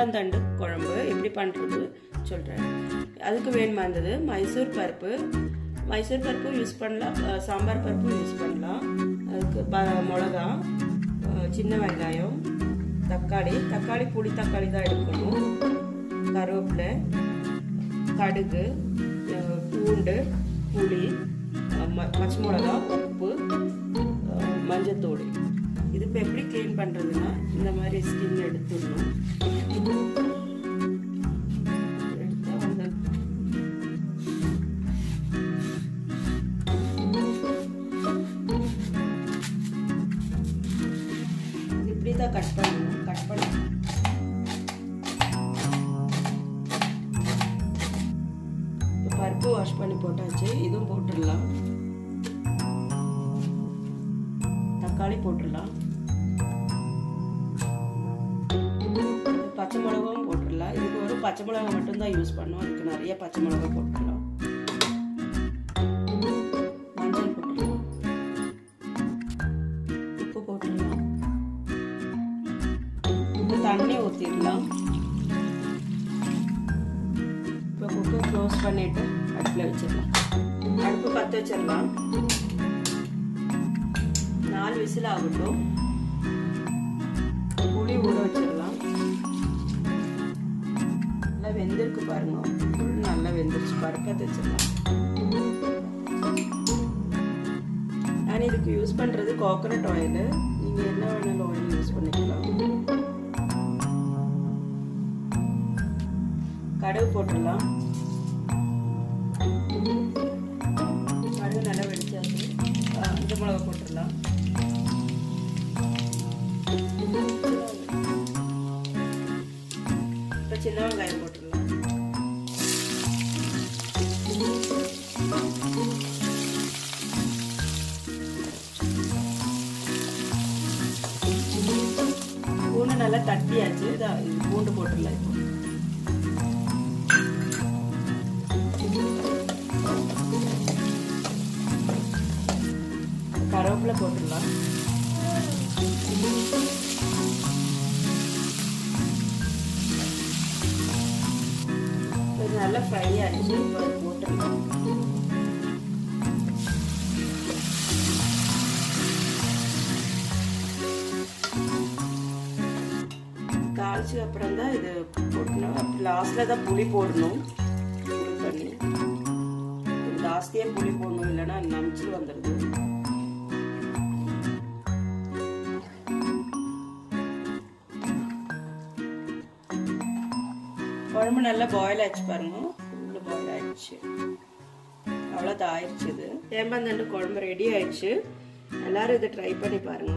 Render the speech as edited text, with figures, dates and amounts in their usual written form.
தேம்பாந்தண்டு குழம்பு எப்படி பண்ணுறது சொல்கிறேன். அதுக்கு வேணுமா இருந்தது மைசூர் பருப்பு யூஸ் பண்ணலாம், சாம்பார் பருப்பு யூஸ் பண்ணலாம். அதுக்கு மிளகா, சின்ன வெங்காயம், தக்காளி புளி தக்காளி தான் எடுக்கணும், கருவேப்பிலை, கடுகு, பூண்டு, புளி, பச்சை மிளகா, உப்பு, மஞ்சத்தூள். இது இப்போ எப்படி க்ளீன் பண்ணுறதுன்னா இந்த மாதிரி ஸ்கின் எடுத்துடணும். இப்படி தான் கட் பண்ணணும். கட் பண்ணி பருப்பு வாஷ் பண்ணி போட்டாச்சு. இதுவும் போட்டுடலாம். தக்காளி போட்டுடலாம். பச்சை மிளகாவும் போட்டுடலாம். இதுக்கு ஒரு பச்சை மிளகா மட்டும்தான் யூஸ் பண்ணுவோம். அதுக்கு நிறைய பச்சை மிளகா போட்டுடலாம். மஞ்சள் போட்டுடலாம். உப்பு போட்டுடலாம். தண்ணி ஊற்றிடலாம். இப்போ குக்கர் க்ளோஸ் பண்ணிட்டு அடுப்பில் வச்சிடலாம். அடுப்பு பற்ற வச்சிடலாம். 4 விசில் ஆகட்டும். புளி ஊற வச்சிடலாம். நல்லா வெந்திருக்கு பாருங்க. நல்லா வெந்துருச்சு. பருப்பை வச்சிடலாம். நான் இதுக்கு யூஸ் பண்றது கோகனட் ஆயில். நீங்க என்ன வேணாலும் ஆயில் யூஸ் பண்ணிக்கலாம். கடுகு போட்டுடலாம். கடுகு நல்லா வெடிச்சாச்சு. அஞ்சு மிளகா போட்டுடலாம். இப்போ சின்ன வெங்காயம் போட்டுடலாம். பூண்டு நல்லா தட்டியாச்சு. இது பூண்டு போட்டுடலாம். இப்போ கருவேப்பிலை போட்டுடலாம். இது நல்லா ஃப்ரை ஆயிடுச்சு. இப்போ அது போட்டுடலாம். தாளிச்சதுக்கு அப்புறம் தான் இது போடணும். லாஸ்ட்ல தான் புளி போடணும். புளி பண்ணி ஜாஸ்தியே புளி போடணும், இல்லைன்னா நமிச்சு வந்துடுது. குழம்பு நல்லா பாயில் ஆயிடுச்சு பாருங்க. ஃபுல்லு பாயில் ஆயிடுச்சு. அவ்வளோதான் ஆயிடுச்சு. இது தேம்பாந்தண்டு குழம்பு ரெடி ஆயிடுச்சு. எல்லாரும் இதை ட்ரை பண்ணி பாருங்க.